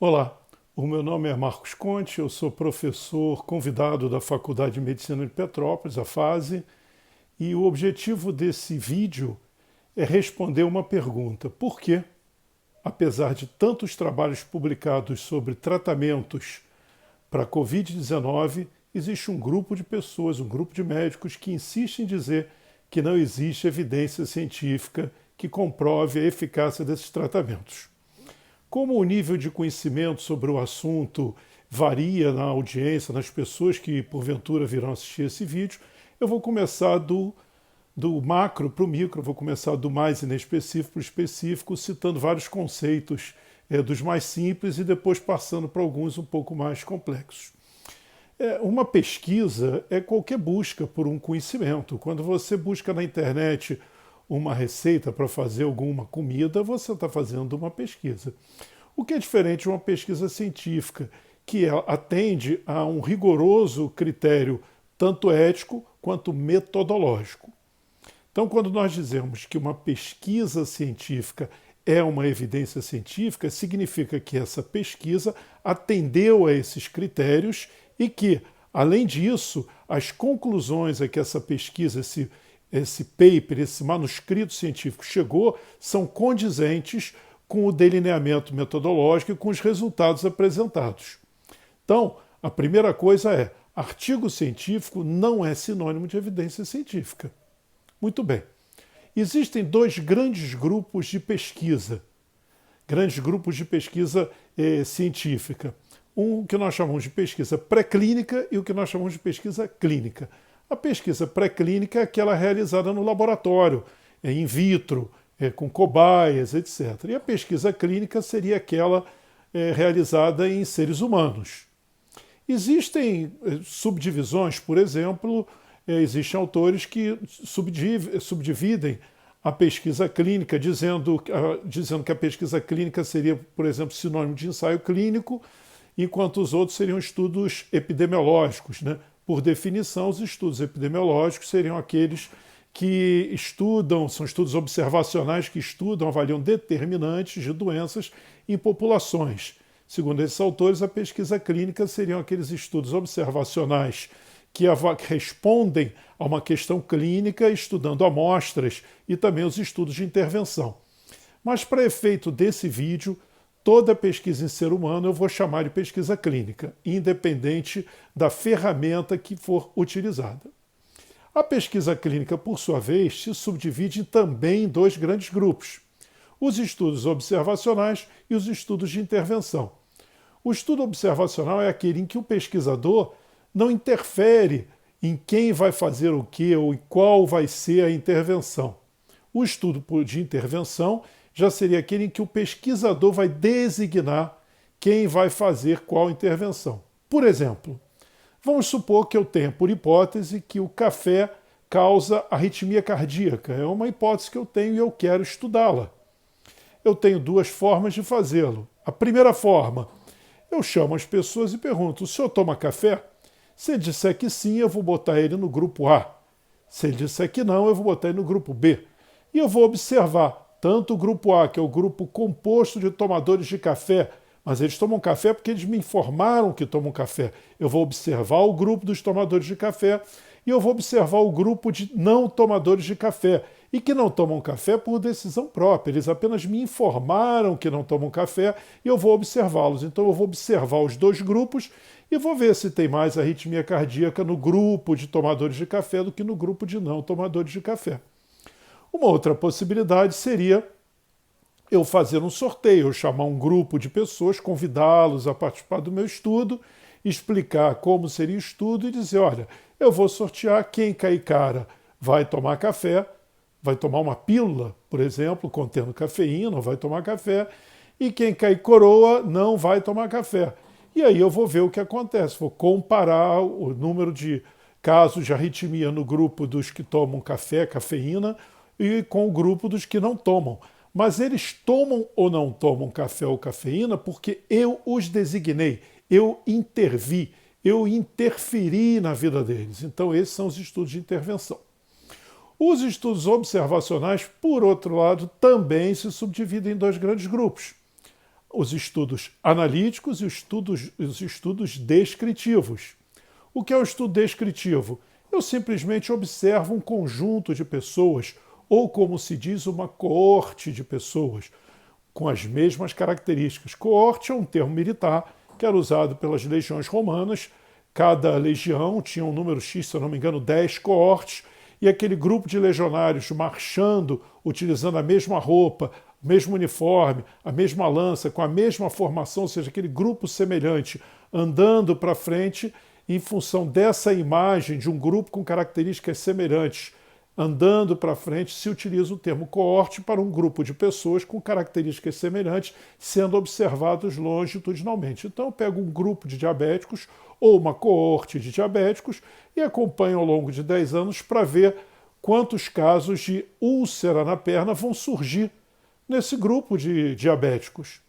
Olá, o meu nome é Marcos Conte, eu sou professor convidado da Faculdade de Medicina de Petrópolis, a FASE, e o objetivo desse vídeo é responder uma pergunta: por que, apesar de tantos trabalhos publicados sobre tratamentos para a Covid-19, existe um grupo de pessoas, um grupo de médicos que insiste em dizer que não existe evidência científica que comprove a eficácia desses tratamentos? Como o nível de conhecimento sobre o assunto varia na audiência, nas pessoas que porventura virão assistir esse vídeo, eu vou começar do macro para o micro, vou começar do mais inespecífico para o específico, citando vários conceitos dos mais simples e depois passando para alguns um pouco mais complexos. Uma pesquisa é qualquer busca por um conhecimento. Quando você busca na internet uma receita para fazer alguma comida, você está fazendo uma pesquisa. O que é diferente de uma pesquisa científica, que atende a um rigoroso critério tanto ético quanto metodológico. Então, quando nós dizemos que uma pesquisa científica é uma evidência científica, significa que essa pesquisa atendeu a esses critérios e que, além disso, as conclusões a que essa pesquisa, esse paper, esse manuscrito científico chegou, são condizentes com o delineamento metodológico e com os resultados apresentados. Então, a primeira coisa é: artigo científico não é sinônimo de evidência científica. Muito bem. Existem dois grandes grupos de pesquisa científica. Um que nós chamamos de pesquisa pré-clínica e o que nós chamamos de pesquisa clínica. A pesquisa pré-clínica é aquela realizada no laboratório, in vitro, com cobaias, etc. E a pesquisa clínica seria aquela realizada em seres humanos. Existem subdivisões, por exemplo, existem autores que subdividem a pesquisa clínica, dizendo que a pesquisa clínica seria, por exemplo, sinônimo de ensaio clínico, enquanto os outros seriam estudos epidemiológicos, né? Por definição, os estudos epidemiológicos seriam aqueles que estudam, são estudos observacionais que estudam, avaliam determinantes de doenças em populações. Segundo esses autores, a pesquisa clínica seriam aqueles estudos observacionais que respondem a uma questão clínica, estudando amostras, e também os estudos de intervenção. Mas, para efeito desse vídeo, toda pesquisa em ser humano eu vou chamar de pesquisa clínica, independente da ferramenta que for utilizada. A pesquisa clínica, por sua vez, se subdivide também em dois grandes grupos: os estudos observacionais e os estudos de intervenção. O estudo observacional é aquele em que o pesquisador não interfere em quem vai fazer o quê ou em qual vai ser a intervenção. O estudo de intervenção já seria aquele em que o pesquisador vai designar quem vai fazer qual intervenção. Por exemplo, vamos supor que eu tenha por hipótese que o café causa arritmia cardíaca. É uma hipótese que eu tenho e eu quero estudá-la. Eu tenho duas formas de fazê-lo. A primeira forma, eu chamo as pessoas e pergunto: o senhor toma café? Se ele disser que sim, eu vou botar ele no grupo A. Se ele disser que não, eu vou botar ele no grupo B. E eu vou observar tanto o grupo A, que é o grupo composto de tomadores de café, mas eles tomam café porque eles me informaram que tomam café. Eu vou observar o grupo dos tomadores de café e eu vou observar o grupo de não tomadores de café e que não tomam café por decisão própria. Eles apenas me informaram que não tomam café e eu vou observá-los. Então eu vou observar os dois grupos e vou ver se tem mais arritmia cardíaca no grupo de tomadores de café do que no grupo de não tomadores de café. Uma outra possibilidade seria eu fazer um sorteio, eu chamar um grupo de pessoas, convidá-los a participar do meu estudo, explicar como seria o estudo e dizer: olha, eu vou sortear, quem cair cara vai tomar café, vai tomar uma pílula, por exemplo, contendo cafeína, vai tomar café, e quem cair coroa não vai tomar café. E aí eu vou ver o que acontece, vou comparar o número de casos de arritmia no grupo dos que tomam café, cafeína, e com o grupo dos que não tomam. Mas eles tomam ou não tomam café ou cafeína porque eu os designei, eu intervi, eu interferi na vida deles. Então esses são os estudos de intervenção. Os estudos observacionais, por outro lado, também se subdividem em dois grandes grupos. os estudos analíticos e os estudos descritivos. O que é um estudo descritivo? Eu simplesmente observo um conjunto de pessoas, ou como se diz, uma coorte de pessoas, com as mesmas características. Coorte é um termo militar que era usado pelas legiões romanas. Cada legião tinha um número X, se eu não me engano, 10 coortes, e aquele grupo de legionários marchando, utilizando a mesma roupa, o mesmo uniforme, a mesma lança, com a mesma formação, ou seja, aquele grupo semelhante, andando para frente, em função dessa imagem de um grupo com características semelhantes, andando para frente, se utiliza o termo coorte para um grupo de pessoas com características semelhantes sendo observados longitudinalmente. Então eu pego um grupo de diabéticos ou uma coorte de diabéticos e acompanho ao longo de 10 anos para ver quantos casos de úlcera na perna vão surgir nesse grupo de diabéticos.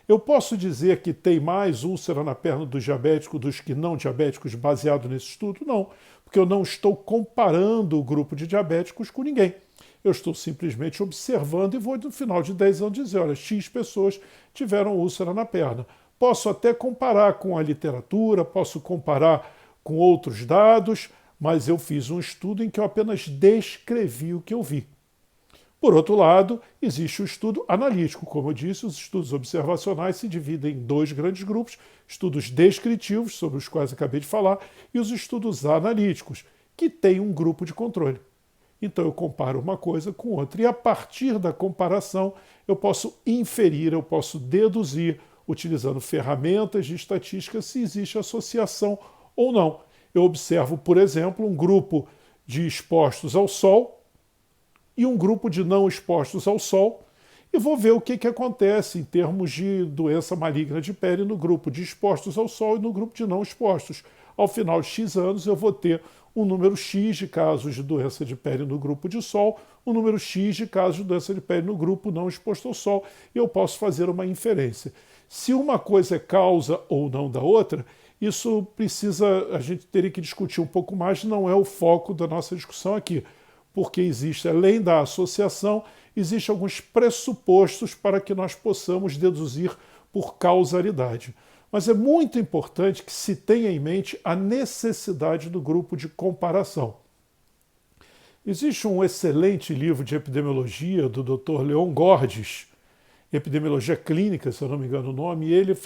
Eu posso dizer que tem mais úlcera na perna dos diabéticos dos que não diabéticos baseado nesse estudo? Não, porque eu não estou comparando o grupo de diabéticos com ninguém. Eu estou simplesmente observando e vou, no final de 10 anos, dizer, olha, X pessoas tiveram úlcera na perna. Posso até comparar com a literatura, posso comparar com outros dados, mas eu fiz um estudo em que eu apenas descrevi o que eu vi. Por outro lado, existe o estudo analítico. Como eu disse, os estudos observacionais se dividem em dois grandes grupos, estudos descritivos, sobre os quais acabei de falar, e os estudos analíticos, que têm um grupo de controle. Então eu comparo uma coisa com outra, e a partir da comparação eu posso inferir, eu posso deduzir, utilizando ferramentas de estatística, se existe associação ou não. Eu observo, por exemplo, um grupo de expostos ao sol e um grupo de não expostos ao sol, e vou ver o que acontece em termos de doença maligna de pele no grupo de expostos ao sol e no grupo de não expostos. Ao final de X anos, eu vou ter um número X de casos de doença de pele no grupo de sol, um número X de casos de doença de pele no grupo não exposto ao sol, e eu posso fazer uma inferência. Se uma coisa é causa ou não da outra, isso a gente teria que discutir um pouco mais, não é o foco da nossa discussão aqui, porque existe, além da associação, existem alguns pressupostos para que nós possamos deduzir por causalidade. Mas é muito importante que se tenha em mente a necessidade do grupo de comparação. Existe um excelente livro de epidemiologia do Dr. Leon Gordes, Epidemiologia Clínica, se eu não me engano o nome, e ele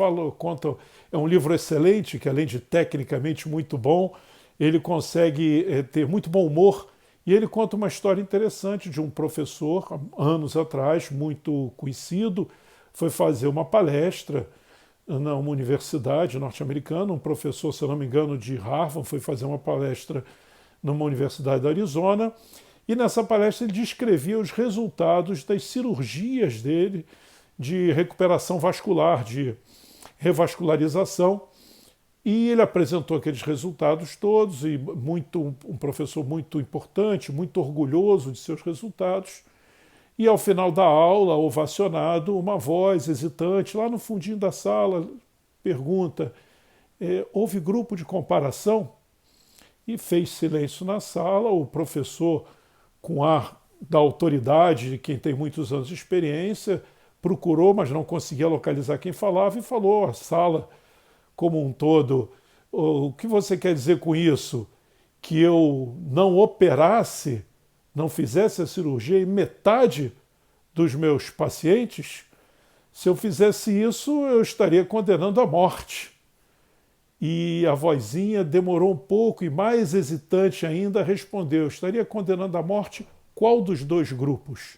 é um livro excelente, que além de tecnicamente muito bom, ele consegue ter muito bom humor, e ele conta uma história interessante de um professor, anos atrás, muito conhecido, foi fazer uma palestra numa universidade norte-americana, um professor, se eu não me engano, de Harvard, foi fazer uma palestra numa universidade da Arizona, e nessa palestra ele descrevia os resultados das cirurgias dele de recuperação vascular, de revascularização, e ele apresentou aqueles resultados todos, e um professor muito importante, muito orgulhoso de seus resultados. E ao final da aula, ovacionado, uma voz hesitante lá no fundinho da sala pergunta: houve grupo de comparação? E fez silêncio na sala. O professor, com ar da autoridade de quem tem muitos anos de experiência, procurou, mas não conseguia localizar quem falava, e falou à sala como um todo: o que você quer dizer com isso? Que eu não operasse, não fizesse a cirurgia em metade dos meus pacientes? Se eu fizesse isso, eu estaria condenando à morte. E a vozinha demorou um pouco e, mais hesitante ainda, respondeu: eu estaria condenando à morte qual dos dois grupos?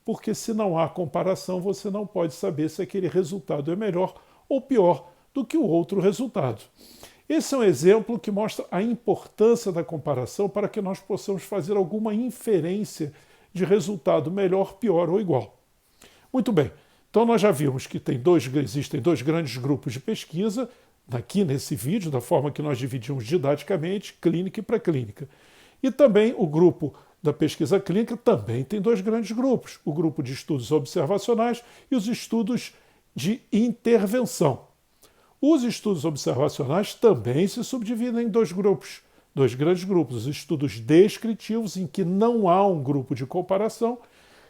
Porque se não há comparação, você não pode saber se aquele resultado é melhor ou pior do que o outro resultado. Esse é um exemplo que mostra a importância da comparação para que nós possamos fazer alguma inferência de resultado melhor, pior ou igual. Muito bem, então nós já vimos que existem dois grandes grupos de pesquisa, aqui nesse vídeo, da forma que nós dividimos didaticamente, clínica e pré-clínica. E também o grupo da pesquisa clínica também tem dois grandes grupos, o grupo de estudos observacionais e os estudos de intervenção. Os estudos observacionais também se subdividem em dois grupos, dois grandes grupos, os estudos descritivos, em que não há um grupo de comparação,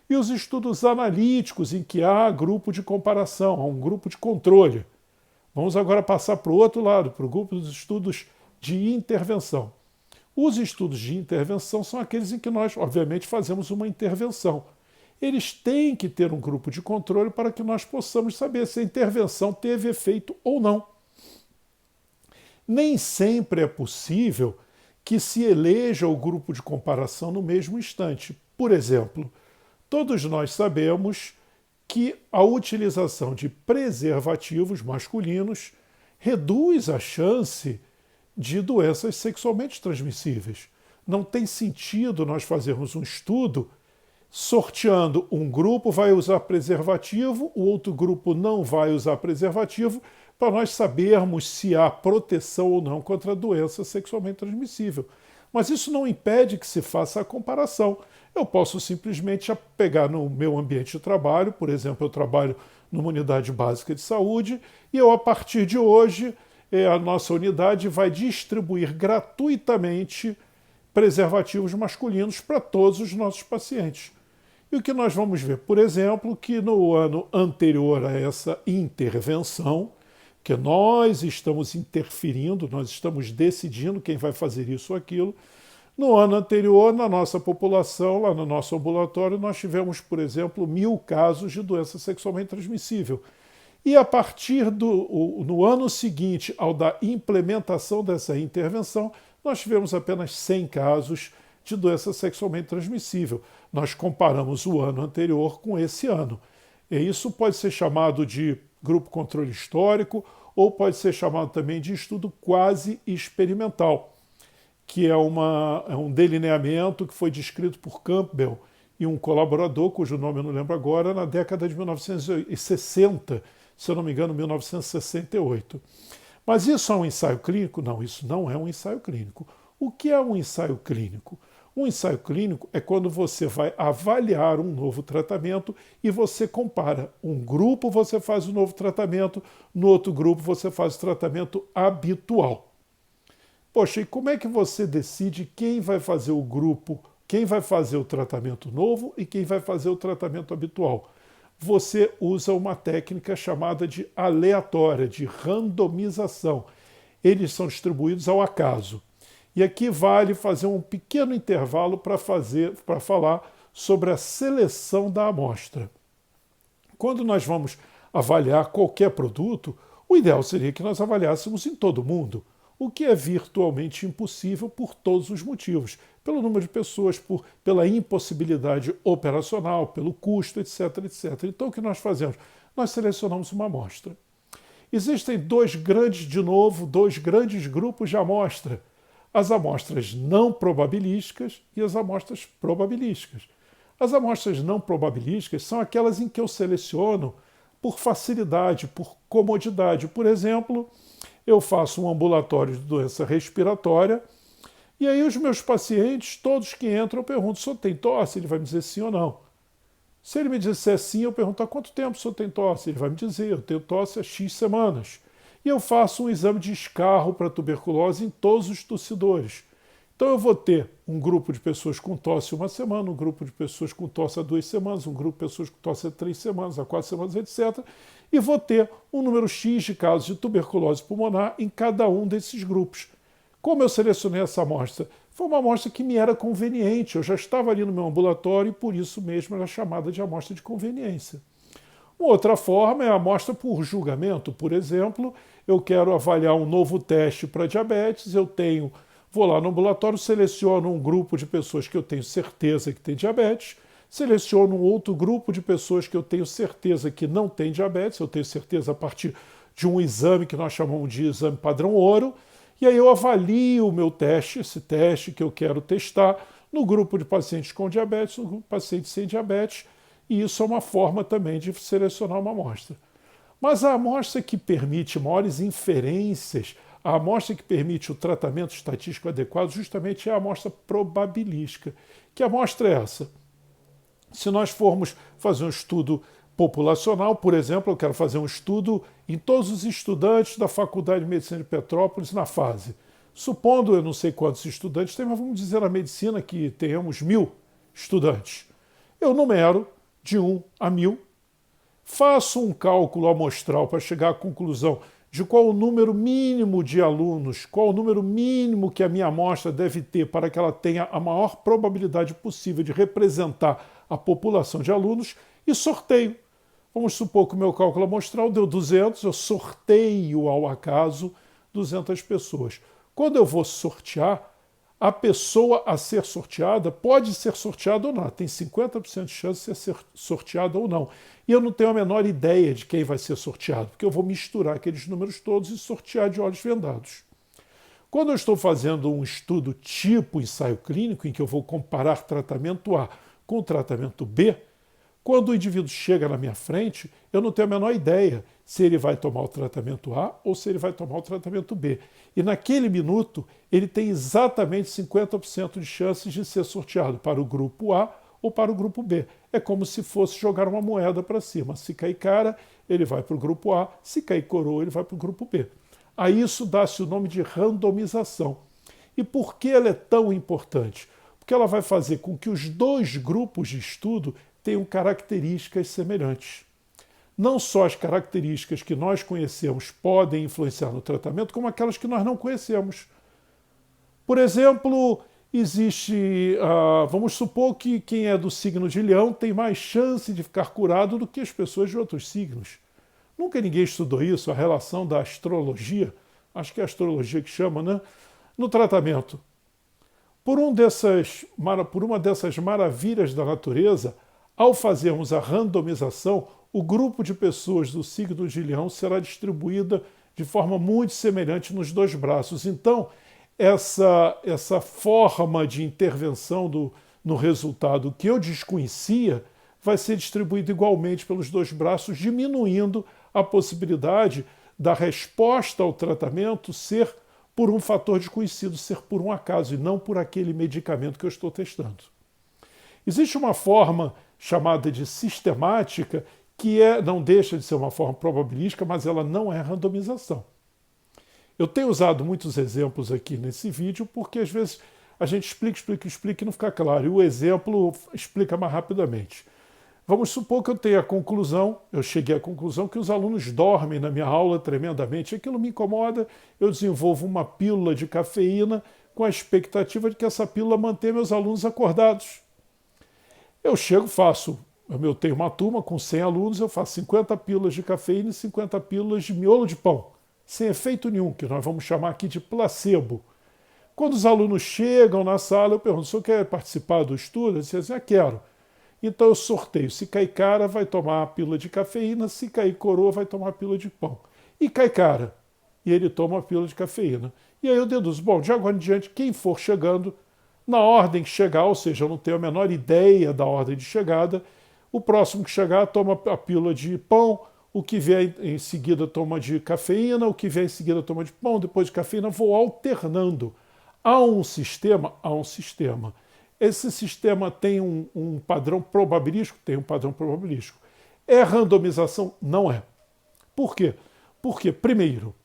e os estudos analíticos, em que há grupo de comparação, há um grupo de controle. Vamos agora passar para o outro lado, para o grupo dos estudos de intervenção. Os estudos de intervenção são aqueles em que nós, obviamente, fazemos uma intervenção. Eles têm que ter um grupo de controle para que nós possamos saber se a intervenção teve efeito ou não. Nem sempre é possível que se eleja o grupo de comparação no mesmo instante. Por exemplo, todos nós sabemos que a utilização de preservativos masculinos reduz a chance de doenças sexualmente transmissíveis. Não tem sentido nós fazermos um estudo sorteando um grupo vai usar preservativo, o outro grupo não vai usar preservativo, para nós sabermos se há proteção ou não contra a doença sexualmente transmissível. Mas isso não impede que se faça a comparação. Eu posso simplesmente pegar no meu ambiente de trabalho, por exemplo, eu trabalho numa unidade básica de saúde, e eu, a partir de hoje, a nossa unidade vai distribuir gratuitamente preservativos masculinos para todos os nossos pacientes. E o que nós vamos ver, por exemplo, que no ano anterior a essa intervenção, que nós estamos interferindo, nós estamos decidindo quem vai fazer isso ou aquilo, no ano anterior, na nossa população, lá no nosso ambulatório, nós tivemos, por exemplo, 1.000 casos de doença sexualmente transmissível. E a partir no ano seguinte, ao da implementação dessa intervenção, nós tivemos apenas 100 casos de doença sexualmente transmissível. Nós comparamos o ano anterior com esse ano. E isso pode ser chamado de grupo controle histórico ou pode ser chamado também de estudo quase experimental, que é um delineamento que foi descrito por Campbell e um colaborador, cujo nome eu não lembro agora, na década de 1960, se eu não me engano, 1968. Mas isso é um ensaio clínico? Não, isso não é um ensaio clínico. O que é um ensaio clínico? Um ensaio clínico é quando você vai avaliar um novo tratamento e você compara. Um grupo você faz o novo tratamento, no outro grupo você faz o tratamento habitual. Poxa, e como é que você decide quem vai fazer o grupo, quem vai fazer o tratamento novo e quem vai fazer o tratamento habitual? Você usa uma técnica chamada de aleatória, de randomização. Eles são distribuídos ao acaso. E aqui vale fazer um pequeno intervalo para falar sobre a seleção da amostra. Quando nós vamos avaliar qualquer produto, o ideal seria que nós avaliássemos em todo mundo, o que é virtualmente impossível por todos os motivos, pelo número de pessoas, pela impossibilidade operacional, pelo custo, etc, etc. Então o que nós fazemos? Nós selecionamos uma amostra. Existem dois grandes grupos de amostra. As amostras não probabilísticas e as amostras probabilísticas. As amostras não probabilísticas são aquelas em que eu seleciono por facilidade, por comodidade. Por exemplo, eu faço um ambulatório de doença respiratória e aí os meus pacientes, todos que entram, eu pergunto: o senhor tem tosse? Ele vai me dizer sim ou não. Se ele me disser sim, eu pergunto: há quanto tempo o senhor tem tosse? Ele vai me dizer: eu tenho tosse há X semanas. E eu faço um exame de escarro para tuberculose em todos os tossidores. Então eu vou ter um grupo de pessoas com tosse 1 semana, um grupo de pessoas com tosse há 2 semanas, um grupo de pessoas com tosse há 3 semanas, há 4 semanas, etc. E vou ter um número X de casos de tuberculose pulmonar em cada um desses grupos. Como eu selecionei essa amostra? Foi uma amostra que me era conveniente. Eu já estava ali no meu ambulatório e por isso mesmo era chamada de amostra de conveniência. Uma outra forma é a amostra por julgamento. Por exemplo, eu quero avaliar um novo teste para diabetes, vou lá no ambulatório, seleciono um grupo de pessoas que eu tenho certeza que tem diabetes, seleciono um outro grupo de pessoas que eu tenho certeza que não tem diabetes, eu tenho certeza a partir de um exame que nós chamamos de exame padrão ouro, e aí eu avalio o meu teste, esse teste que eu quero testar, no grupo de pacientes com diabetes, no grupo de pacientes sem diabetes, e isso é uma forma também de selecionar uma amostra. Mas a amostra que permite maiores inferências, a amostra que permite o tratamento estatístico adequado, justamente é a amostra probabilística. Que amostra é essa? Se nós formos fazer um estudo populacional, por exemplo, eu quero fazer um estudo em todos os estudantes da Faculdade de Medicina de Petrópolis na fase. Supondo, eu não sei quantos estudantes tem, mas vamos dizer na medicina que tenhamos 1.000 estudantes. Eu numero de 1 a 1000, faço um cálculo amostral para chegar à conclusão de qual o número mínimo de alunos, qual o número mínimo que a minha amostra deve ter para que ela tenha a maior probabilidade possível de representar a população de alunos, e sorteio. Vamos supor que o meu cálculo amostral deu 200, eu sorteio ao acaso 200 pessoas. Quando eu vou sortear, a pessoa a ser sorteada pode ser sorteada ou não. Tem 50% de chance de ser sorteada ou não. E eu não tenho a menor ideia de quem vai ser sorteado, porque eu vou misturar aqueles números todos e sortear de olhos vendados. Quando eu estou fazendo um estudo tipo ensaio clínico, em que eu vou comparar tratamento A com tratamento B, quando o indivíduo chega na minha frente, eu não tenho a menor ideia se ele vai tomar o tratamento A ou se ele vai tomar o tratamento B. E naquele minuto, ele tem exatamente 50% de chances de ser sorteado para o grupo A ou para o grupo B. É como se fosse jogar uma moeda para cima. Se cair cara, ele vai para o grupo A, se cair coroa, ele vai para o grupo B. A isso dá-se o nome de randomização. E por que ela é tão importante? Porque ela vai fazer com que os dois grupos de estudo tenham características semelhantes. Não só as características que nós conhecemos podem influenciar no tratamento, como aquelas que nós não conhecemos. Por exemplo, vamos supor que quem é do signo de Leão tem mais chance de ficar curado do que as pessoas de outros signos. Nunca ninguém estudou isso, a relação da astrologia, acho que é a astrologia que chama, né? No tratamento. Por uma dessas maravilhas da natureza, ao fazermos a randomização, o grupo de pessoas do signo de Leão será distribuída de forma muito semelhante nos dois braços. Então, essa forma de intervenção no resultado que eu desconhecia vai ser distribuída igualmente pelos dois braços, diminuindo a possibilidade da resposta ao tratamento ser por um fator desconhecido, ser por um acaso e não por aquele medicamento que eu estou testando. Existe uma forma chamada de sistemática, que não deixa de ser uma forma probabilística, mas ela não é randomização. Eu tenho usado muitos exemplos aqui nesse vídeo, porque às vezes a gente explica e não fica claro, e o exemplo explica mais rapidamente. Vamos supor que eu cheguei à conclusão que os alunos dormem na minha aula tremendamente, aquilo me incomoda, eu desenvolvo uma pílula de cafeína com a expectativa de que essa pílula mantenha meus alunos acordados. Eu eu tenho uma turma com 100 alunos, eu faço 50 pílulas de cafeína e 50 pílulas de miolo de pão, sem efeito nenhum, que nós vamos chamar aqui de placebo. Quando os alunos chegam na sala, eu pergunto, o senhor quer participar do estudo? Eles dizem, quero. Então eu sorteio, se cair cara, vai tomar a pílula de cafeína, se cair coroa, vai tomar a pílula de pão. E cai cara, e ele toma a pílula de cafeína. E aí eu deduzo, de agora em diante, quem for chegando, na ordem que chegar, ou seja, eu não tenho a menor ideia da ordem de chegada, o próximo que chegar toma a pílula de pão, o que vier em seguida toma de cafeína, o que vier em seguida toma de pão, depois de cafeína, vou alternando. Há um sistema? Há um sistema. Esse sistema tem um padrão probabilístico? Tem um padrão probabilístico. É randomização? Não é. Por quê? Porque, primeiro,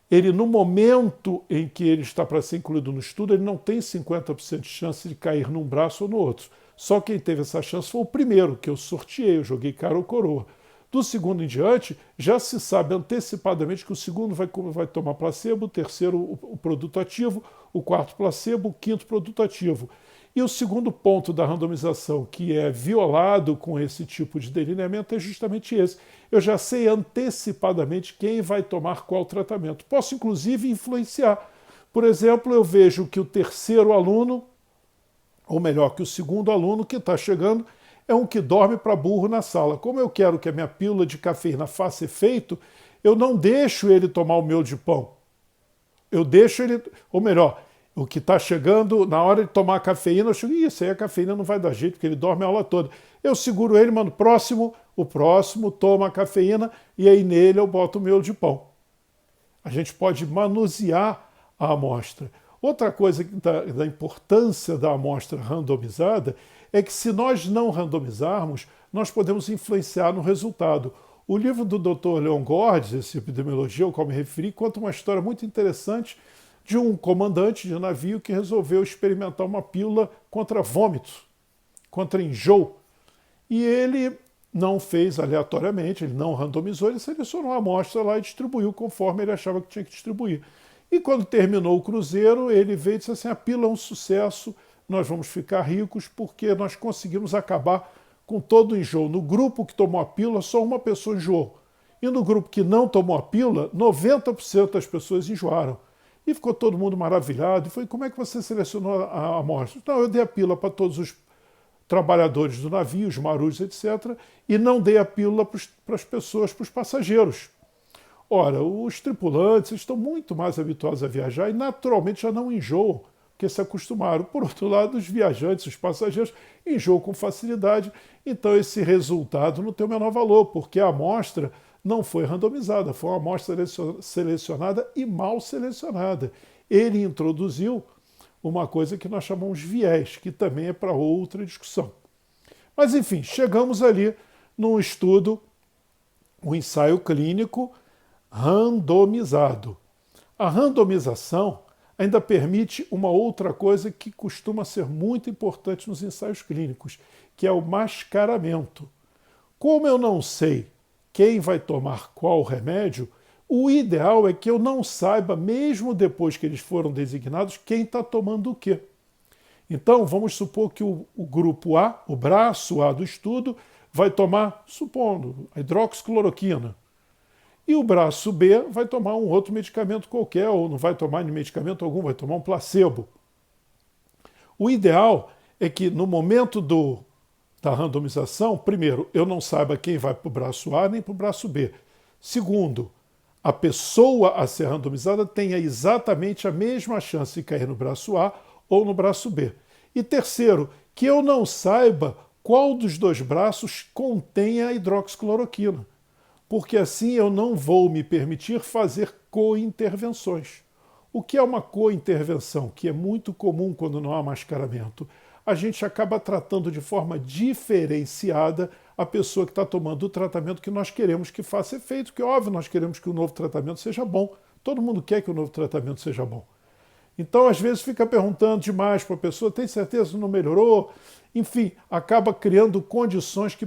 ele no momento em que ele está para ser incluído no estudo, ele não tem 50% de chance de cair num braço ou no outro. Só quem teve essa chance foi o primeiro, que eu sorteei, eu joguei cara ou coroa. Do segundo em diante, já se sabe antecipadamente que o segundo vai tomar placebo, o terceiro o produto ativo, o quarto placebo, o quinto produto ativo. E o segundo ponto da randomização que é violado com esse tipo de delineamento é justamente esse. Eu já sei antecipadamente quem vai tomar qual tratamento. Posso, inclusive, influenciar. Por exemplo, eu vejo que o terceiro aluno, ou melhor, que o segundo aluno que está chegando, é um que dorme para burro na sala. Como eu quero que a minha pílula de cafeína faça efeito, eu não deixo ele tomar o miolo de pão. Eu deixo ele, ou melhor, o que está chegando, na hora de tomar a cafeína, eu chego, isso aí a cafeína não vai dar jeito, porque ele dorme a aula toda. Eu seguro ele, mando o próximo toma a cafeína, e aí nele eu boto o miolo de pão. A gente pode manusear a amostra. Outra coisa da importância da amostra randomizada é que se nós não randomizarmos, nós podemos influenciar no resultado. O livro do Dr. Leon Gordes, esse epidemiologia ao qual me referi, conta uma história muito interessante de um comandante de navio que resolveu experimentar uma pílula contra vômito, contra enjoo. E ele não fez aleatoriamente, ele não randomizou, ele selecionou a amostra lá e distribuiu conforme ele achava que tinha que distribuir. E quando terminou o cruzeiro, ele veio e disse assim, a pílula é um sucesso, nós vamos ficar ricos porque nós conseguimos acabar com todo o enjoo. No grupo que tomou a pílula, só uma pessoa enjoou. E no grupo que não tomou a pílula, 90% das pessoas enjoaram. E ficou todo mundo maravilhado. E foi, como é que você selecionou a amostra? Não, eu dei a pílula para todos os trabalhadores do navio, os marujos, etc., e não dei a pílula para as pessoas, para os passageiros. Ora, os tripulantes estão muito mais habituados a viajar e naturalmente já não enjoam, porque se acostumaram. Por outro lado, os viajantes, os passageiros, enjoam com facilidade, então esse resultado não tem o menor valor, porque a amostra não foi randomizada, foi uma amostra selecionada e mal selecionada. Ele introduziu uma coisa que nós chamamos de viés, que também é para outra discussão. Mas, enfim, chegamos ali num estudo, um ensaio clínico randomizado. A randomização ainda permite uma outra coisa que costuma ser muito importante nos ensaios clínicos, que é o mascaramento. Como eu não sei quem vai tomar qual remédio, o ideal é que eu não saiba, mesmo depois que eles foram designados, quem está tomando o quê. Então, vamos supor que o grupo A, o braço A do estudo, vai tomar, supondo, a hidroxicloroquina. E o braço B vai tomar um outro medicamento qualquer, ou não vai tomar medicamento algum, vai tomar um placebo. O ideal é que no momento da randomização, primeiro, eu não saiba quem vai para o braço A nem para o braço B. Segundo, a pessoa a ser randomizada tenha exatamente a mesma chance de cair no braço A ou no braço B. E terceiro, que eu não saiba qual dos dois braços contém a hidroxicloroquina, porque assim eu não vou me permitir fazer co-intervenções. O que é uma co-intervenção? Que é muito comum quando não há mascaramento. A gente acaba tratando de forma diferenciada a pessoa que está tomando o tratamento que nós queremos que faça efeito, que óbvio, nós queremos que o novo tratamento seja bom. Todo mundo quer que o novo tratamento seja bom. Então, às vezes, fica perguntando demais para a pessoa, tem certeza que não melhorou? Enfim, acaba criando condições que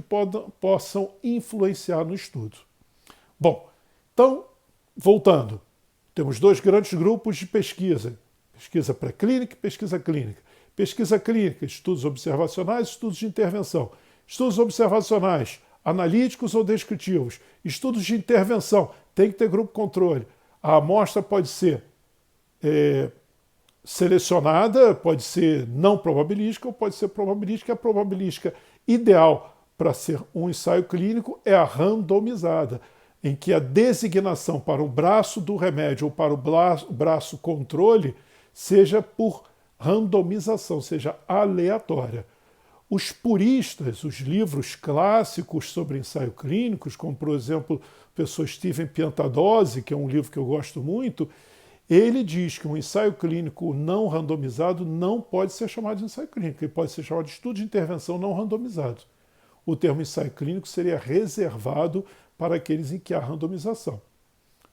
possam influenciar no estudo. Bom, então, voltando, temos dois grandes grupos de pesquisa. Pesquisa pré-clínica e pesquisa clínica. Pesquisa clínica, estudos observacionais, estudos de intervenção. Estudos observacionais, analíticos ou descritivos. Estudos de intervenção, tem que ter grupo controle. A amostra pode ser selecionada, pode ser não probabilística ou pode ser probabilística. A probabilística ideal para ser um ensaio clínico é a randomizada, em que a designação para o braço do remédio ou para o braço controle seja por randomização, seja aleatória. Os puristas, os livros clássicos sobre ensaio clínicos, como por exemplo o professor Steven Piantadosi, que é um livro que eu gosto muito, ele diz que um ensaio clínico não randomizado não pode ser chamado de ensaio clínico, ele pode ser chamado de estudo de intervenção não randomizado. O termo ensaio clínico seria reservado para aqueles em que há randomização.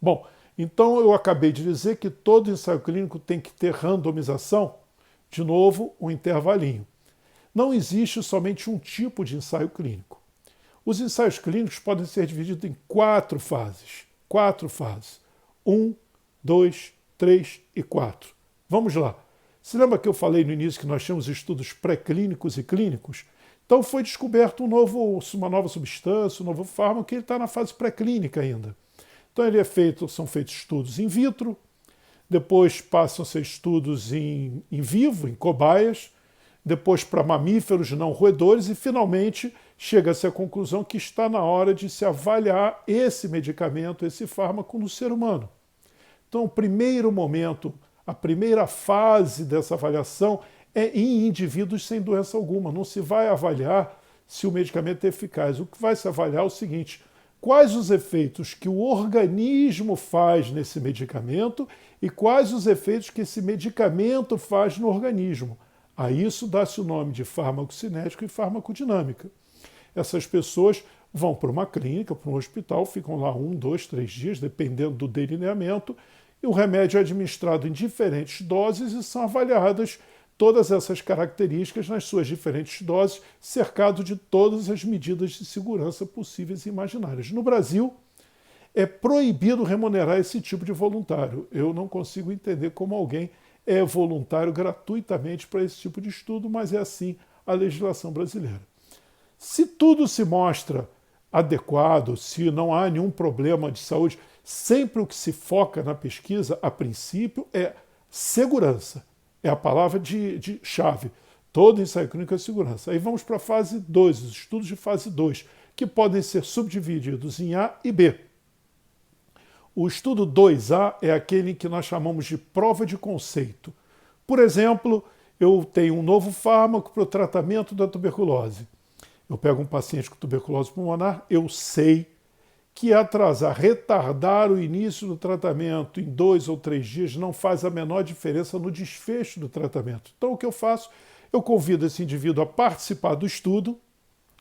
Bom, então eu acabei de dizer que todo ensaio clínico tem que ter randomização. De novo, um intervalinho. Não existe somente um tipo de ensaio clínico. Os ensaios clínicos podem ser divididos em 4 fases. 4 fases. 1, 2, 3 e 4. Vamos lá. Se lembra que eu falei no início que nós tínhamos estudos pré-clínicos e clínicos? Então foi descoberto uma nova substância, um novo fármaco, que ele está na fase pré-clínica ainda. Então são feitos estudos in vitro, depois passam a ser estudos em vivo, em cobaias, depois para mamíferos não roedores e finalmente chega-se à conclusão que está na hora de se avaliar esse medicamento, esse fármaco no ser humano. Então o primeiro momento, a primeira fase dessa avaliação é em indivíduos sem doença alguma. Não se vai avaliar se o medicamento é eficaz. O que vai se avaliar é o seguinte: quais os efeitos que o organismo faz nesse medicamento e quais os efeitos que esse medicamento faz no organismo. A isso dá-se o nome de farmacocinética e farmacodinâmica. Essas pessoas vão para uma clínica, para um hospital, ficam lá 1, 2, 3 dias, dependendo do delineamento, e o remédio é administrado em diferentes doses e são avaliadas todas essas características nas suas diferentes doses, cercado de todas as medidas de segurança possíveis e imaginárias. No Brasil, é proibido remunerar esse tipo de voluntário. Eu não consigo entender como alguém é voluntário gratuitamente para esse tipo de estudo, mas é assim a legislação brasileira. Se tudo se mostra adequado, se não há nenhum problema de saúde, sempre o que se foca na pesquisa, a princípio, é segurança. É a palavra de chave. Todo ensaio clínico é segurança. Aí vamos para a fase 2, os estudos de fase 2, que podem ser subdivididos em A e B. O estudo 2A é aquele que nós chamamos de prova de conceito. Por exemplo, eu tenho um novo fármaco para o tratamento da tuberculose. Eu pego um paciente com tuberculose pulmonar, eu sei que retardar o início do tratamento em 2 ou 3 dias não faz a menor diferença no desfecho do tratamento. Então o que eu faço? Eu convido esse indivíduo a participar do estudo,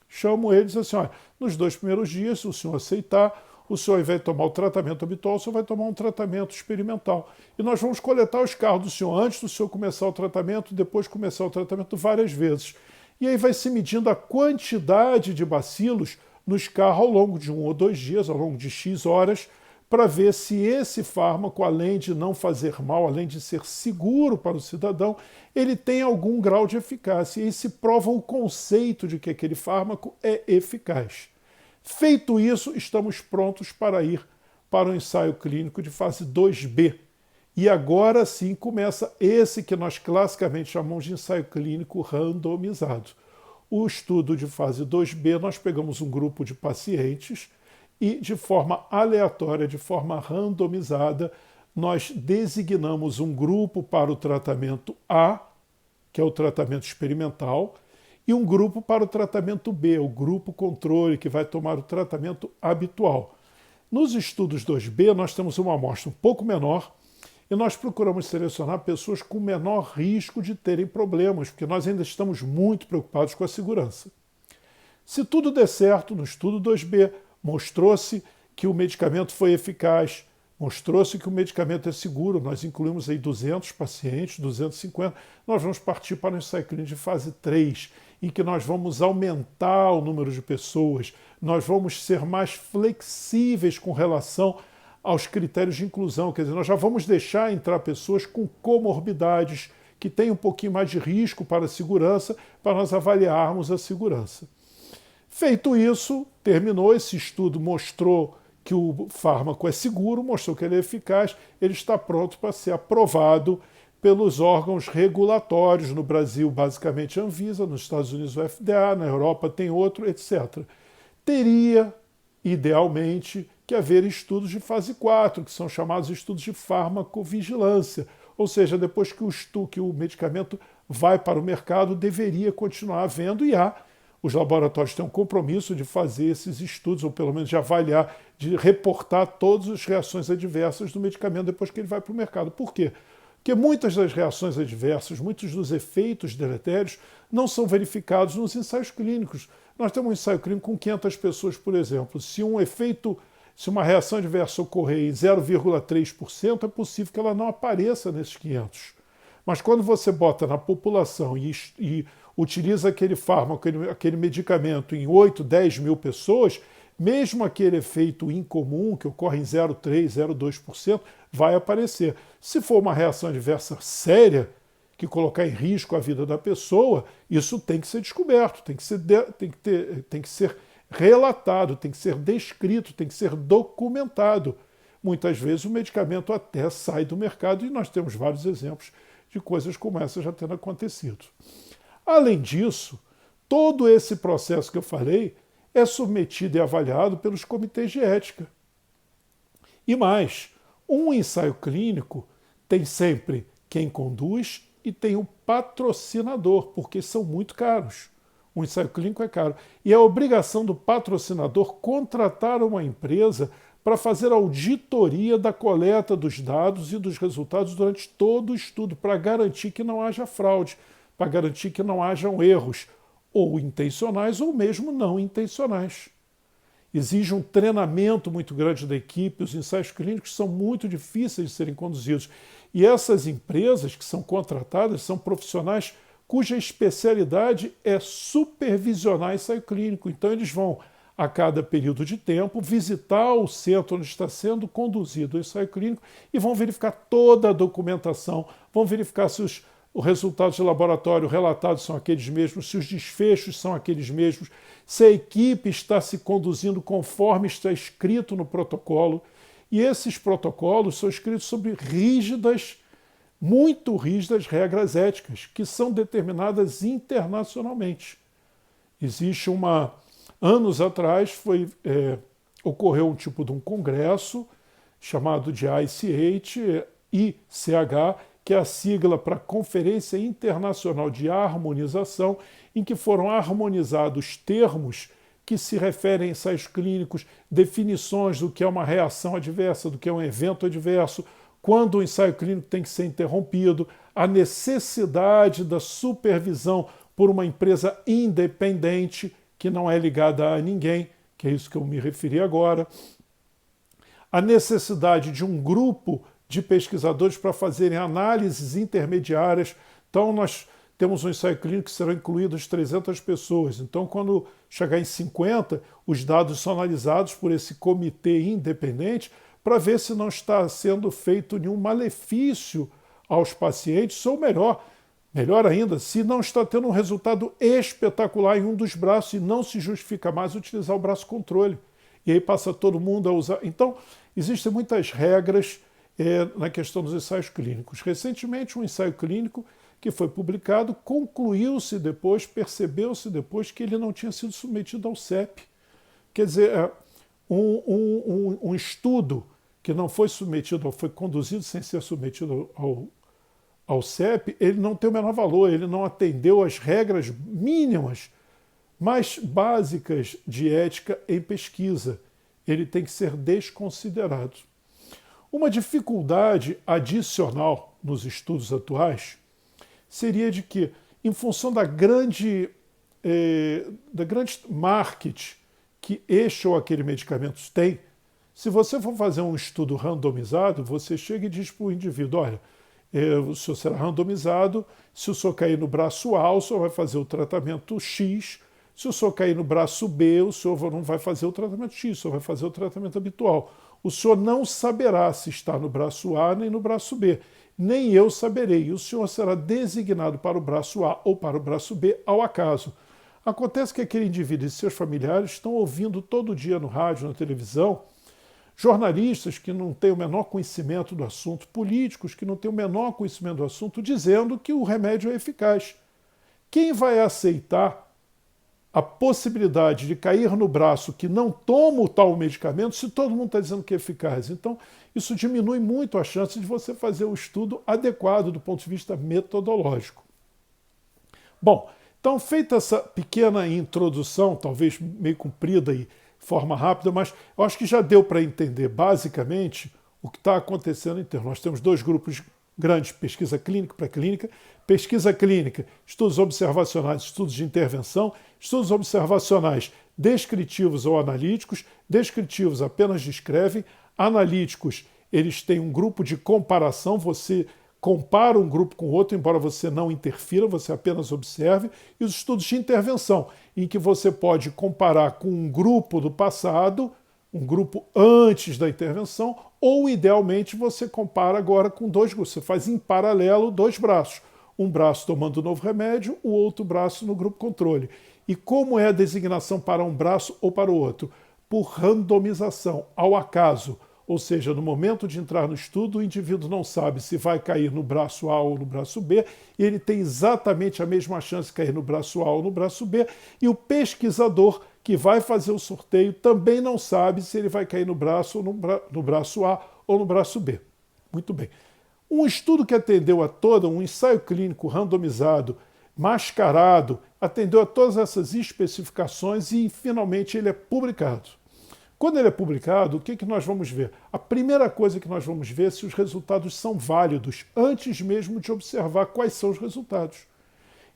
chamo ele e diz assim, olha, nos 2 primeiros dias, se o senhor aceitar, o senhor, ao invés de tomar o tratamento habitual, o senhor vai tomar um tratamento experimental. E nós vamos coletar os carros do senhor antes do senhor começar o tratamento, depois de começar o tratamento várias vezes. E aí vai se medindo a quantidade de bacilos nos carros ao longo de 1 ou 2 dias, ao longo de X horas, para ver se esse fármaco, além de não fazer mal, além de ser seguro para o cidadão, ele tem algum grau de eficácia. E aí se prova o conceito de que aquele fármaco é eficaz. Feito isso, estamos prontos para ir para o ensaio clínico de fase 2B. E agora sim começa esse que nós classicamente chamamos de ensaio clínico randomizado. O estudo de fase 2B, nós pegamos um grupo de pacientes e, de forma aleatória, de forma randomizada, nós designamos um grupo para o tratamento A, que é o tratamento experimental, e um grupo para o tratamento B, o grupo controle, que vai tomar o tratamento habitual. Nos estudos 2B, nós temos uma amostra um pouco menor e nós procuramos selecionar pessoas com menor risco de terem problemas, porque nós ainda estamos muito preocupados com a segurança. Se tudo der certo, no estudo 2B, mostrou-se que o medicamento foi eficaz, mostrou-se que o medicamento é seguro, nós incluímos aí 200 pacientes, 250, nós vamos partir para o ensaio clínico de fase 3, em que nós vamos aumentar o número de pessoas, nós vamos ser mais flexíveis com relação aos critérios de inclusão, quer dizer, nós já vamos deixar entrar pessoas com comorbidades, que têm um pouquinho mais de risco para a segurança, para nós avaliarmos a segurança. Feito isso, terminou, esse estudo mostrou que o fármaco é seguro, mostrou que ele é eficaz, ele está pronto para ser aprovado pelos órgãos regulatórios, no Brasil, basicamente a Anvisa, nos Estados Unidos o FDA, na Europa tem outro, etc. Teria, idealmente, que haver estudos de fase 4, que são chamados estudos de farmacovigilância, ou seja, depois que o medicamento vai para o mercado, deveria continuar havendo, e há. Os laboratórios têm um compromisso de fazer esses estudos, ou pelo menos de avaliar, de reportar todas as reações adversas do medicamento depois que ele vai para o mercado. Por quê? Porque muitas das reações adversas, muitos dos efeitos deletérios não são verificados nos ensaios clínicos. Nós temos um ensaio clínico com 500 pessoas, por exemplo. Se uma reação adversa ocorrer em 0,3%, é possível que ela não apareça nesses 500. Mas quando você bota na população e utiliza aquele fármaco, aquele medicamento em 8, 10 mil pessoas, mesmo aquele efeito incomum, que ocorre em 0,3%, 0,2%, vai aparecer. Se for uma reação adversa séria, que colocar em risco a vida da pessoa, isso tem que ser descoberto, tem que ser relatado, tem que ser descrito, tem que ser documentado. Muitas vezes o medicamento até sai do mercado e nós temos vários exemplos de coisas como essa já tendo acontecido. Além disso, todo esse processo que eu falei é submetido e avaliado pelos comitês de ética. E mais, um ensaio clínico tem sempre quem conduz e tem o patrocinador, porque são muito caros. O ensaio clínico é caro. E é a obrigação do patrocinador contratar uma empresa para fazer auditoria da coleta dos dados e dos resultados durante todo o estudo, para garantir que não haja fraude, para garantir que não hajam erros, ou intencionais ou mesmo não intencionais. exige um treinamento muito grande da equipe, os ensaios clínicos são muito difíceis de serem conduzidos. E essas empresas que são contratadas são profissionais cuja especialidade é supervisionar ensaio clínico. Então eles vão, a cada período de tempo, visitar o centro onde está sendo conduzido o ensaio clínico e vão verificar toda a documentação, vão verificar se os resultados de laboratório relatados são aqueles mesmos, se os desfechos são aqueles mesmos, se a equipe está se conduzindo conforme está escrito no protocolo. E esses protocolos são escritos sobre muito rígidas regras éticas, que são determinadas internacionalmente. Existe anos atrás, ocorreu um tipo de um congresso chamado de ICH, que é a sigla para Conferência Internacional de Harmonização, em que foram harmonizados termos que se referem a ensaios clínicos, definições do que é uma reação adversa, do que é um evento adverso, quando o ensaio clínico tem que ser interrompido, a necessidade da supervisão por uma empresa independente, que não é ligada a ninguém, que é isso que eu me referi agora, a necessidade de um grupo de pesquisadores para fazerem análises intermediárias. Então, nós temos um ensaio clínico que serão incluídas 300 pessoas. Então, quando chegar em 50, os dados são analisados por esse comitê independente para ver se não está sendo feito nenhum malefício aos pacientes, ou melhor ainda, se não está tendo um resultado espetacular em um dos braços e não se justifica mais utilizar o braço controle. E aí passa todo mundo a usar. Então, existem muitas regras na questão dos ensaios clínicos. Recentemente, um ensaio clínico que foi publicado, concluiu-se depois, percebeu-se depois que ele não tinha sido submetido ao CEP. Quer dizer, um estudo que não foi submetido, foi conduzido sem ser submetido ao CEP, ele não tem o menor valor, ele não atendeu às regras mínimas, mais básicas de ética em pesquisa. Ele tem que ser desconsiderado. Uma dificuldade adicional nos estudos atuais seria de que, em função da grande market que este ou aquele medicamento tem, se você for fazer um estudo randomizado, você chega e diz para o indivíduo, olha, o senhor será randomizado, se o senhor cair no braço A, o senhor vai fazer o tratamento X, se o senhor cair no braço B, o senhor não vai fazer o tratamento X, o senhor vai fazer o tratamento habitual. O senhor não saberá se está no braço A nem no braço B. Nem eu saberei. E o senhor será designado para o braço A ou para o braço B ao acaso. Acontece que aquele indivíduo e seus familiares estão ouvindo todo dia no rádio, na televisão, jornalistas que não têm o menor conhecimento do assunto, políticos que não têm o menor conhecimento do assunto, dizendo que o remédio é eficaz. Quem vai aceitar a possibilidade de cair no braço que não toma o tal medicamento se todo mundo está dizendo que é eficaz? Então, isso diminui muito a chance de você fazer um estudo adequado do ponto de vista metodológico. Bom, então, feita essa pequena introdução, talvez meio comprida e forma rápida, mas eu acho que já deu para entender basicamente o que está acontecendo em termos. Nós temos dois grupos grandes, pesquisa clínica e pré-clínica. Pesquisa clínica, estudos observacionais, estudos de intervenção. Estudos observacionais descritivos ou analíticos. Descritivos apenas descrevem. Analíticos, eles têm um grupo de comparação, você compara um grupo com o outro, embora você não interfira, você apenas observe. E os estudos de intervenção, em que você pode comparar com um grupo do passado, um grupo antes da intervenção, ou idealmente você compara agora com dois grupos. Você faz em paralelo dois braços. Um braço tomando o novo remédio, o outro braço no grupo controle. E como é a designação para um braço ou para o outro? Por randomização, ao acaso. Ou seja, no momento de entrar no estudo, o indivíduo não sabe se vai cair no braço A ou no braço B, e ele tem exatamente a mesma chance de cair no braço A ou no braço B, e o pesquisador que vai fazer o sorteio também não sabe se ele vai cair no braço, ou no braço A ou no braço B. Muito bem. Um estudo que atendeu a um ensaio clínico randomizado, mascarado, atendeu a todas essas especificações e, finalmente, ele é publicado. Quando ele é publicado, o que nós vamos ver? A primeira coisa que nós vamos ver é se os resultados são válidos, antes mesmo de observar quais são os resultados.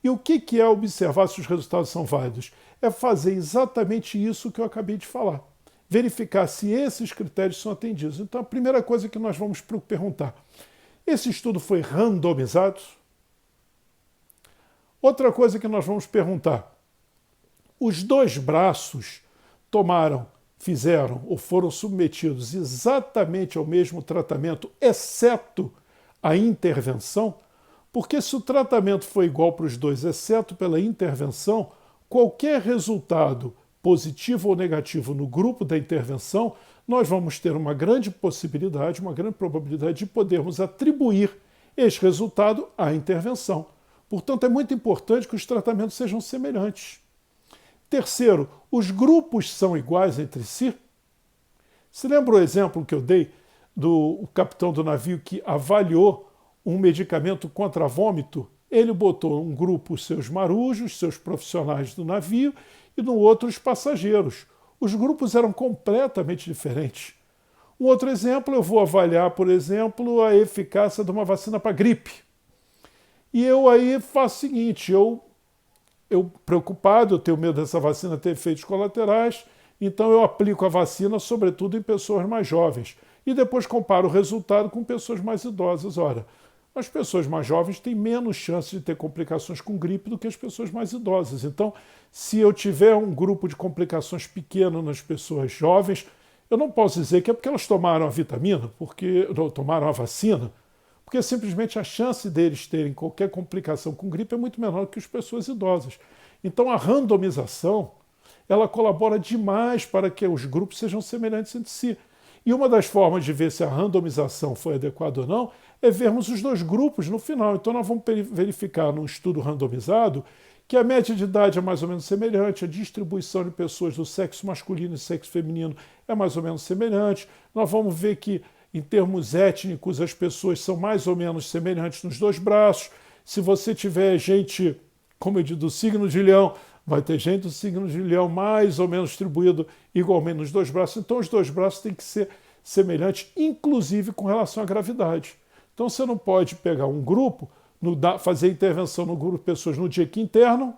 E o que é observar se os resultados são válidos? É fazer exatamente isso que eu acabei de falar. verificar se esses critérios são atendidos. Então, a primeira coisa que nós vamos perguntar: esse estudo foi randomizado? Outra coisa que nós vamos perguntar: os dois braços fizeram ou foram submetidos exatamente ao mesmo tratamento, exceto a intervenção? Porque se o tratamento foi igual para os dois, exceto pela intervenção, qualquer resultado positivo ou negativo no grupo da intervenção, nós vamos ter uma grande possibilidade, uma grande probabilidade de podermos atribuir este resultado à intervenção. Portanto, é muito importante que os tratamentos sejam semelhantes. Terceiro, os grupos são iguais entre si? Se lembra o exemplo que eu dei do capitão do navio que avaliou um medicamento contra vômito? Ele botou um grupo os seus marujos, seus profissionais do navio, e no outro os passageiros. Os grupos eram completamente diferentes. Um outro exemplo, eu vou avaliar, por exemplo, a eficácia de uma vacina para gripe. E eu aí faço o seguinte: eu preocupado, eu tenho medo dessa vacina ter efeitos colaterais, então eu aplico a vacina, sobretudo em pessoas mais jovens. E depois comparo o resultado com pessoas mais idosas. Ora, as pessoas mais jovens têm menos chance de ter complicações com gripe do que as pessoas mais idosas. Então, se eu tiver um grupo de complicações pequeno nas pessoas jovens, eu não posso dizer que é porque elas tomaram a vitamina, tomaram a vacina, porque simplesmente a chance deles terem qualquer complicação com gripe é muito menor que as pessoas idosas. Então, a randomização, ela colabora demais para que os grupos sejam semelhantes entre si. E uma das formas de ver se a randomização foi adequada ou não é vermos os dois grupos no final. Então nós vamos verificar num estudo randomizado que a média de idade é mais ou menos semelhante, a distribuição de pessoas do sexo masculino e sexo feminino é mais ou menos semelhante. Nós vamos ver que, em termos étnicos, as pessoas são mais ou menos semelhantes nos dois braços. Se você tiver gente, como eu digo, do signo de Leão, vai ter gente do signo de Leão mais ou menos distribuído igualmente nos dois braços. Então os dois braços têm que ser semelhantes, inclusive com relação à gravidade. Então você não pode pegar um grupo, fazer intervenção no grupo de pessoas no dia que internam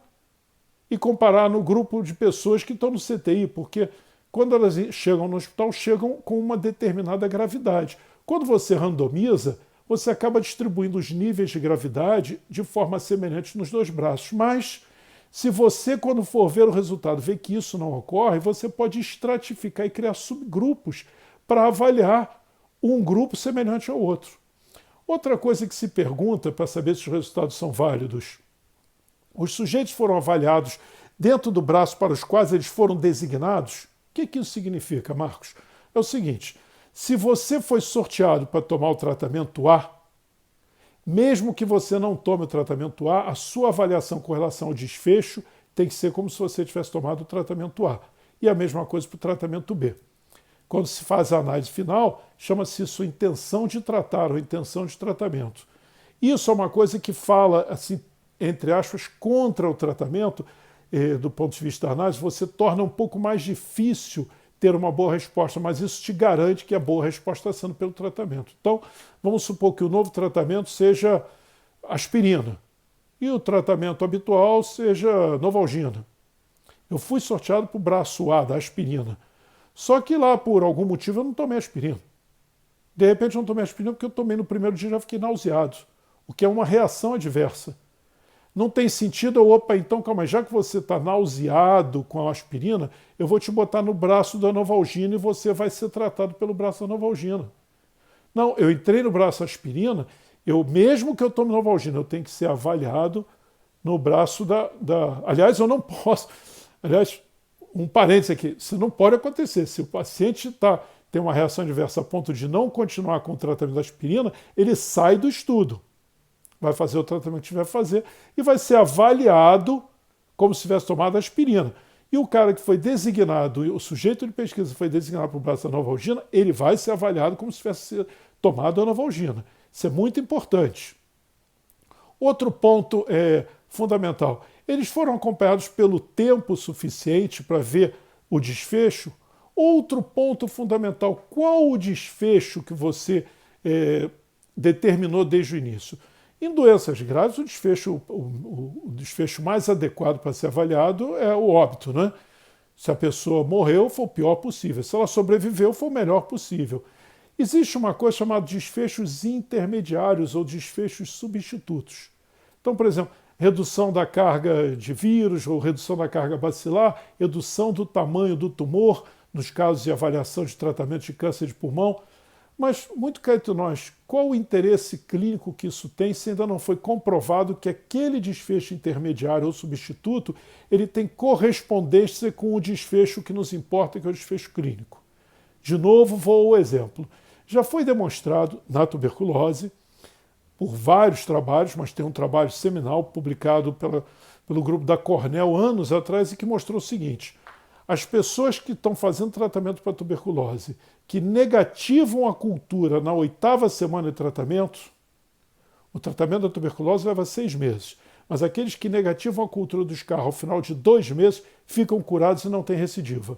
e comparar no grupo de pessoas que estão no CTI, porque quando elas chegam no hospital, chegam com uma determinada gravidade. Quando você randomiza, você acaba distribuindo os níveis de gravidade de forma semelhante nos dois braços. Mas, se você, quando for ver o resultado, vê que isso não ocorre, você pode estratificar e criar subgrupos para avaliar um grupo semelhante ao outro. Outra coisa que se pergunta para saber se os resultados são válidos: os sujeitos foram avaliados dentro do braço para os quais eles foram designados? O que isso significa, Marcos? É o seguinte: se você foi sorteado para tomar o tratamento A, mesmo que você não tome o tratamento A, a sua avaliação com relação ao desfecho tem que ser como se você tivesse tomado o tratamento A. E a mesma coisa para o tratamento B. Quando se faz a análise final, chama-se isso intenção de tratar ou intenção de tratamento. Isso é uma coisa que fala, assim, entre aspas, contra o tratamento. Do ponto de vista da análise, você torna um pouco mais difícil ter uma boa resposta, mas isso te garante que a boa resposta está sendo pelo tratamento. Então, vamos supor que o novo tratamento seja aspirina e o tratamento habitual seja Novalgina. Eu fui sorteado para o braço A da aspirina. Só que lá, por algum motivo, eu não tomei aspirina. De repente, eu não tomei aspirina porque eu tomei no primeiro dia e já fiquei nauseado, o que é uma reação adversa. Não tem sentido, então calma, já que você está nauseado com a aspirina, eu vou te botar no braço da Novalgina e você vai ser tratado pelo braço da Novalgina. Não, eu entrei no braço da aspirina, mesmo que eu tome Novalgina, eu tenho que ser avaliado no braço Aliás, eu não posso... Aliás, um parênteses aqui, isso não pode acontecer. Se o paciente tem uma reação adversa a ponto de não continuar com o tratamento da aspirina, ele sai do estudo. Vai fazer o tratamento que tiver que fazer e vai ser avaliado como se tivesse tomado aspirina. E o cara que foi designado, o sujeito de pesquisa foi designado para o braço da Novalgina, ele vai ser avaliado como se tivesse tomado a Novalgina. Isso é muito importante. Outro ponto fundamental: eles foram acompanhados pelo tempo suficiente para ver o desfecho? Outro ponto fundamental: qual o desfecho que você determinou desde o início? Em doenças graves, o desfecho mais adequado para ser avaliado é o óbito, né? Se a pessoa morreu, foi o pior possível. Se ela sobreviveu, foi o melhor possível. Existe uma coisa chamada desfechos intermediários ou desfechos substitutos. Então, por exemplo, redução da carga de vírus ou redução da carga bacilar, redução do tamanho do tumor, nos casos de avaliação de tratamento de câncer de pulmão. Mas, muito cá entre nós, qual o interesse clínico que isso tem se ainda não foi comprovado que aquele desfecho intermediário ou substituto ele tem correspondência com o desfecho que nos importa, que é o desfecho clínico? De novo, vou ao exemplo. Já foi demonstrado na tuberculose, por vários trabalhos, mas tem um trabalho seminal publicado pelo grupo da Cornell anos atrás e que mostrou o seguinte: as pessoas que estão fazendo tratamento para tuberculose, que negativam a cultura na 8ª semana de tratamento, o tratamento da tuberculose leva 6 meses, mas aqueles que negativam a cultura do escarro ao final de 2 meses ficam curados e não têm recidiva.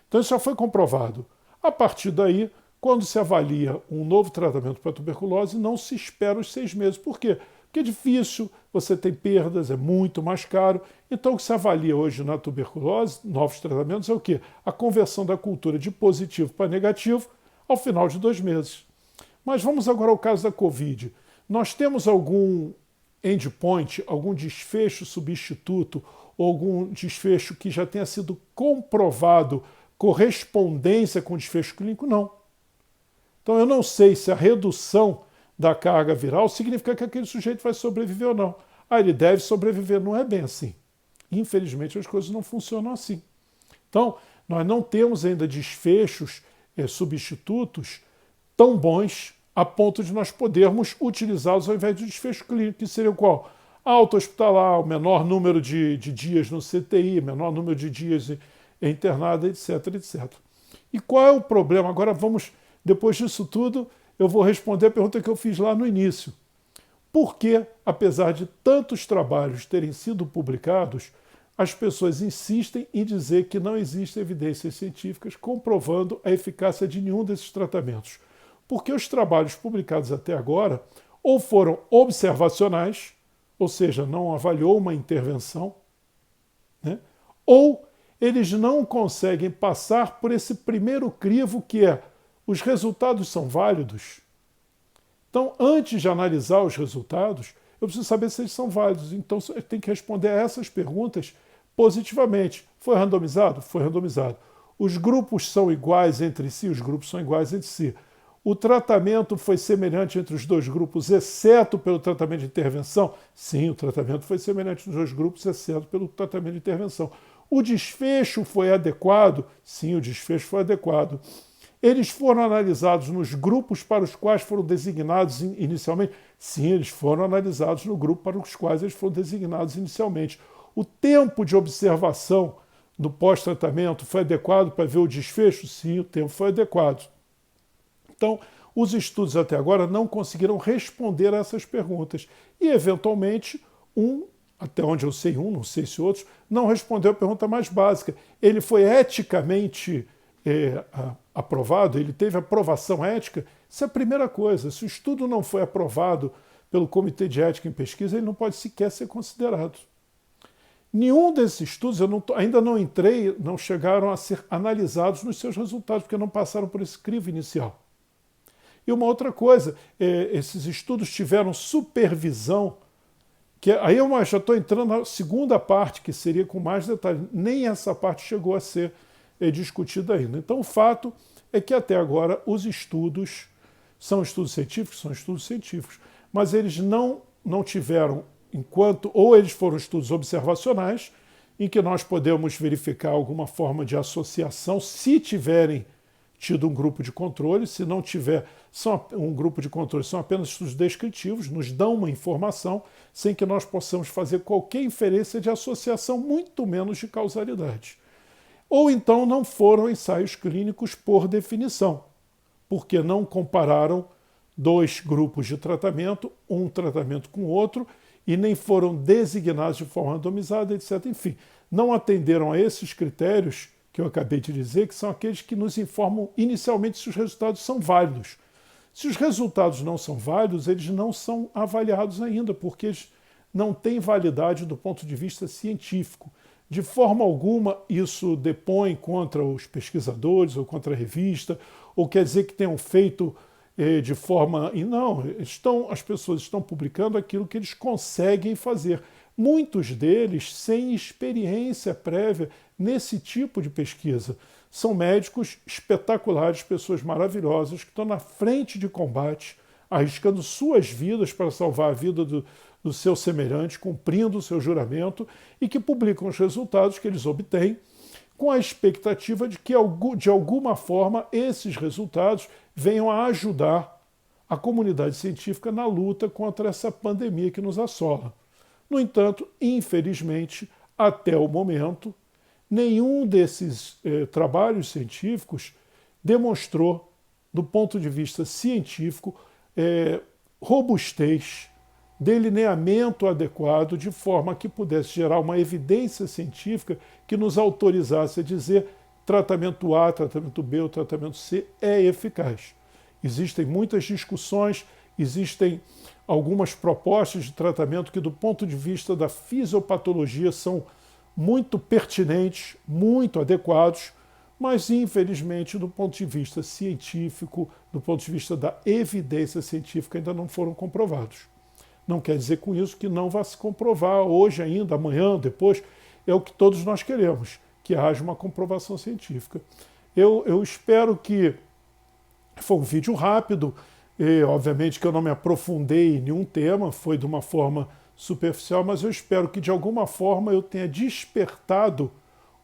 Então isso já foi comprovado. A partir daí, quando se avalia um novo tratamento para tuberculose, não se espera os 6 meses. Por quê? Porque é difícil, você tem perdas, é muito mais caro. Então o que se avalia hoje na tuberculose, novos tratamentos, é o quê? A conversão da cultura de positivo para negativo ao final de 2 meses. Mas vamos agora ao caso da Covid. Nós temos algum endpoint, algum desfecho substituto ou algum desfecho que já tenha sido comprovado correspondência com o desfecho clínico? Não. Então eu não sei se a redução da carga viral significa que aquele sujeito vai sobreviver ou não. Ah, ele deve sobreviver. Não é bem assim. Infelizmente as coisas não funcionam assim. Então, nós não temos ainda desfechos substitutos tão bons a ponto de nós podermos utilizá-los ao invés do desfecho clínico, que seria o qual? Alta hospitalar, o menor número de dias no CTI, menor número de dias internado, etc, etc. E qual é o problema? Agora vamos, depois disso tudo, eu vou responder a pergunta que eu fiz lá no início. Por que, apesar de tantos trabalhos terem sido publicados, as pessoas insistem em dizer que não existem evidências científicas comprovando a eficácia de nenhum desses tratamentos? Porque os trabalhos publicados até agora ou foram observacionais, ou seja, não avaliou uma intervenção, né? Ou eles não conseguem passar por esse primeiro crivo que é: os resultados são válidos? Então, antes de analisar os resultados, eu preciso saber se eles são válidos. Então, eu tenho que responder a essas perguntas positivamente. Foi randomizado? Foi randomizado. Os grupos são iguais entre si? Os grupos são iguais entre si. O tratamento foi semelhante entre os dois grupos, exceto pelo tratamento de intervenção? Sim, o tratamento foi semelhante nos dois grupos, exceto pelo tratamento de intervenção. O desfecho foi adequado? Sim, o desfecho foi adequado. Eles foram analisados nos grupos para os quais foram designados inicialmente? Sim, eles foram analisados no grupo para os quais eles foram designados inicialmente. O tempo de observação no pós-tratamento foi adequado para ver o desfecho? Sim, o tempo foi adequado. Então, os estudos até agora não conseguiram responder a essas perguntas. E, eventualmente, até onde eu sei não sei se outros, não respondeu a pergunta mais básica. Ele foi eticamente aprovado? Ele teve aprovação ética? Isso é a primeira coisa. Se o estudo não foi aprovado pelo Comitê de Ética em Pesquisa, ele não pode sequer ser considerado. Nenhum desses estudos, ainda não chegaram a ser analisados nos seus resultados, porque não passaram por esse crivo inicial. E uma outra coisa, esses estudos tiveram supervisão, que aí eu já estou entrando na segunda parte, que seria com mais detalhes. Nem essa parte chegou a ser discutida ainda. Então o fato é que até agora os estudos são estudos científicos, mas eles não tiveram, ou eles foram estudos observacionais, em que nós podemos verificar alguma forma de associação, se tiverem tido um grupo de controle. Se não tiver um grupo de controle, são apenas estudos descritivos, nos dão uma informação sem que nós possamos fazer qualquer inferência de associação, muito menos de causalidade. Ou então não foram ensaios clínicos por definição, porque não compararam dois grupos de tratamento, um tratamento com o outro, e nem foram designados de forma randomizada, etc. Enfim, não atenderam a esses critérios que eu acabei de dizer, que são aqueles que nos informam inicialmente se os resultados são válidos. Se os resultados não são válidos, eles não são avaliados ainda, porque eles não têm validade do ponto de vista científico. De forma alguma isso depõe contra os pesquisadores ou contra a revista, ou quer dizer que tenham feito de forma... E não, as pessoas estão publicando aquilo que eles conseguem fazer. Muitos deles sem experiência prévia nesse tipo de pesquisa. São médicos espetaculares, pessoas maravilhosas que estão na frente de combate, arriscando suas vidas para salvar a vida do seu semelhante, cumprindo o seu juramento, e que publicam os resultados que eles obtêm com a expectativa de que, de alguma forma, esses resultados venham a ajudar a comunidade científica na luta contra essa pandemia que nos assola. No entanto, infelizmente, até o momento, nenhum desses trabalhos científicos demonstrou, do ponto de vista científico, robustez, delineamento adequado, de forma que pudesse gerar uma evidência científica que nos autorizasse a dizer tratamento A, tratamento B ou tratamento C é eficaz. Existem muitas discussões, existem algumas propostas de tratamento que, do ponto de vista da fisiopatologia, são muito pertinentes, muito adequados, mas, infelizmente, do ponto de vista científico, do ponto de vista da evidência científica, ainda não foram comprovados. Não quer dizer com isso que não vá se comprovar hoje ainda, amanhã, depois. É o que todos nós queremos, que haja uma comprovação científica. Eu espero que... Foi um vídeo rápido, e obviamente que eu não me aprofundei em nenhum tema, foi de uma forma superficial, mas eu espero que de alguma forma eu tenha despertado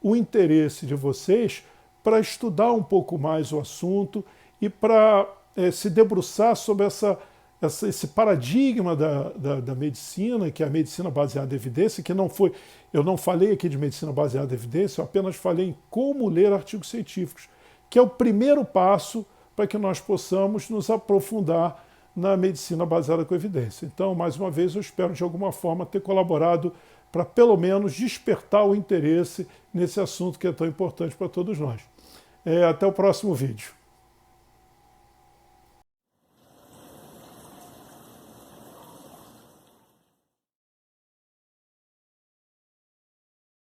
o interesse de vocês para estudar um pouco mais o assunto e para se debruçar sobre esse paradigma da medicina, que é a medicina baseada em evidência, que não foi... Eu não falei aqui de medicina baseada em evidência, eu apenas falei em como ler artigos científicos, que é o primeiro passo para que nós possamos nos aprofundar na medicina baseada com evidência. Então, mais uma vez, eu espero de alguma forma ter colaborado para pelo menos despertar o interesse nesse assunto que é tão importante para todos nós. Até o próximo vídeo.